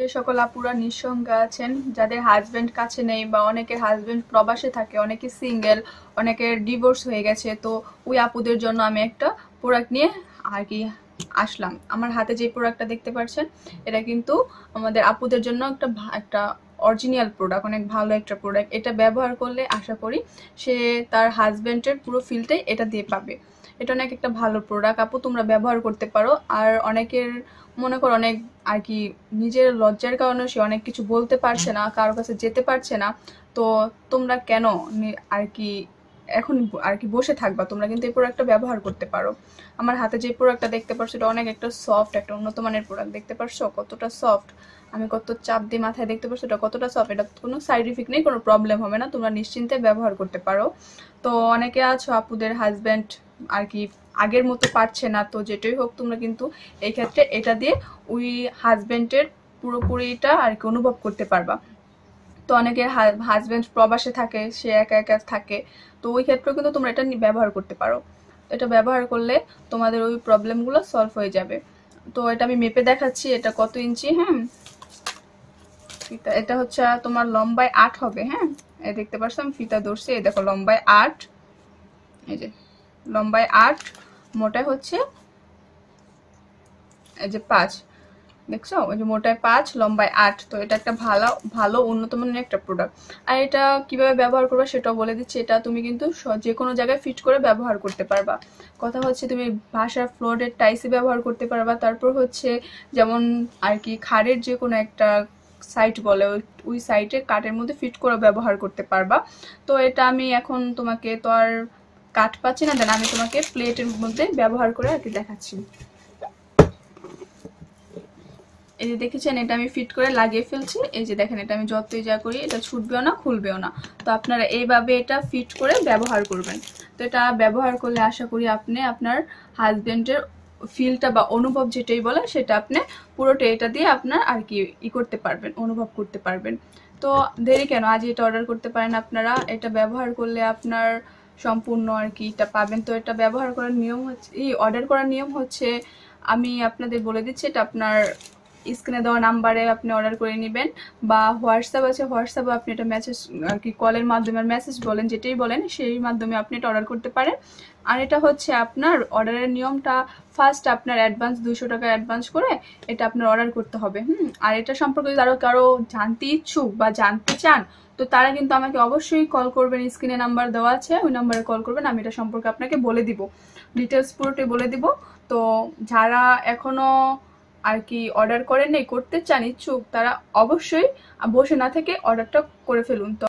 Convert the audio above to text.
যে সকল আপুরা নিঃসঙ্গ আছেন, যাদের হাজবেন্ড কাছে নেই বা অনেকের হাজবেন্ড প্রবাসে থাকে, অনেকে সিঙ্গেল, অনেকের ডিভোর্স হয়ে গেছে, তো ওই আপুদের জন্য আমি একটা প্রোডাক্ট নিয়ে আর কি আসলাম। আমার হাতে যে প্রোডাক্টটা দেখতে পাচ্ছেন, এটা কিন্তু আমাদের আপুদের জন্য একটা অরিজিনাল প্রোডাক্ট, অনেক ভালো একটা প্রোডাক্ট। এটা ব্যবহার করলে আশা করি সে তার হাজবেন্ডের পুরো ফিলটাই এটা দিয়ে পাবে। এটা অনেক একটা ভালো প্রোডাক্ট আপু, তোমরা ব্যবহার করতে পারো। আর অনেকের মনে করো অনেক আর কি নিজের লজ্জার কারণে সে অনেক কিছু বলতে পারছে না, কারোর কাছে যেতে পারছে না, তো তোমরা কেন আর কি এখন আর কি বসে থাকবা? তোমরা কিন্তু এই প্রোডাক্টটা ব্যবহার করতে পারো। আমার হাতে যে প্রোডাক্টটা দেখতে পারছো, এটা অনেক একটা সফট, একটা উন্নত মানের প্রোডাক্ট। দেখতে পারছো কতটা সফট? আমি কত চাপ দিয়ে মাথায় দেখতে পারছো এটা কতটা সফট। এটা কোনো সাইড ইফেক্ট নেই, কোনো প্রবলেম হবে না, তোমরা নিশ্চিন্তে ব্যবহার করতে পারো। তো অনেকে আছো আপুদের হাজব্যান্ড আর কি আগের মতো পারছে না, তো যেটাই হোক তোমরা কিন্তু এই ক্ষেত্রে এটা দিয়ে ওই হাজব্যান্ডের পুরোপুরিটা আর কি অনুভব করতে পারবা। তো অনেকের হাজব্যান্ড প্রবাসে থাকে, সে একা একা থাকে, তো ওই ক্ষেত্রেও কিন্তু তোমরা এটা ব্যবহার করতে পারো। এটা ব্যবহার করলে তোমাদের ওই প্রবলেমগুলো সলভ হয়ে যাবে। তো এটা আমি মেপে দেখাচ্ছি এটা কত ইঞ্চি। হ্যাঁ, ফিতা এটা হচ্ছে তোমার লম্বায় 8 হবে। হ্যাঁ, এই দেখতে পাচ্ছ আমি ফিতা ধরছি, এই দেখো লম্বায় 8, এই যে লম্বায় 8, মোটায় হচ্ছে এই যে 5, দেখছো ওই যে মোটায় 5, লম্বায় 8। তো এটা একটা ভালো ভালো উন্নত মানের একটা প্রোডাক্ট। আর এটা কিভাবে ব্যবহার করবে সেটাও বলে দিচ্ছি। এটা তুমি কিন্তু যে কোনো জায়গায় ফিট করে ব্যবহার করতে পারবা। কথা হচ্ছে তুমি বাসার ফ্লোরের টাইসে ব্যবহার করতে পারবা, তারপর হচ্ছে যেমন আর কি খাড়ের যে কোনো একটা সাইট বলে, ওই সাইটে কাঠের মধ্যে ফিট করে ব্যবহার করতে পারবা। তো এটা আমি এখন তোমাকে তো আর কাঠ পাচ্ছি না, দেন আমি তোমাকে প্লেটের মধ্যে ব্যবহার করে আর কি দেখাচ্ছি। এই যে দেখেছেন এটা আমি ফিট করে লাগিয়ে ফেলছি। এই যে দেখেন এটা আমি যতই যা করি এটা ছুটবেও না, খুলবেও না। তো আপনারা এইভাবে এটা ফিট করে ব্যবহার করবেন। তো এটা ব্যবহার করলে আশা করি আপনি আপনার হাজবেন্ডের ফিলটা বা অনুভব যেটাই বলে সেটা আপনি পুরোটা এটা দিয়ে আপনার আর কি করতে পারবেন, অনুভব করতে পারবেন। তো দেরি কেন, আজ এটা অর্ডার করতে পারেন আপনারা। এটা ব্যবহার করলে আপনার সম্পূর্ণ আর কি এটা পাবেন। তো এটা ব্যবহার করার নিয়ম হচ্ছে, অর্ডার করার নিয়ম হচ্ছে আমি আপনাদের বলে দিচ্ছি। এটা আপনার স্ক্রিনে দেওয়া নাম্বারে আপনি অর্ডার করে নেবেন, বা হোয়াটসঅ্যাপ আছে, হোয়াটসঅ্যাপে আপনি এটা মেসেজ আর কি কলের মাধ্যমে মেসেজ বলেন, যেটাই বলেন সেই মাধ্যমে আপনি এটা অর্ডার করতে পারেন। আর এটা হচ্ছে আপনার অর্ডারের নিয়মটা, ফার্স্ট আপনার অ্যাডভান্স 200 টাকা অ্যাডভান্স করে এটা আপনার অর্ডার করতে হবে। আর এটা সম্পর্কে যদি কারো জানতে ইচ্ছুক বা জানতে চান, তো তারা কিন্তু আমাকে অবশ্যই কল করবেন। স্ক্রিনে নাম্বার দেওয়া আছে, ওই নাম্বারে কল করবেন, আমি এটা সম্পর্কে আপনাকে বলে দিব, ডিটেলস পুরোটাই বলে দিব। তো যারা এখনো আর কি অর্ডার করেন নাই, করতে চান, ইচ্ছুক, তারা অবশ্যই বসে না থেকে অর্ডারটা করে ফেলুন। তো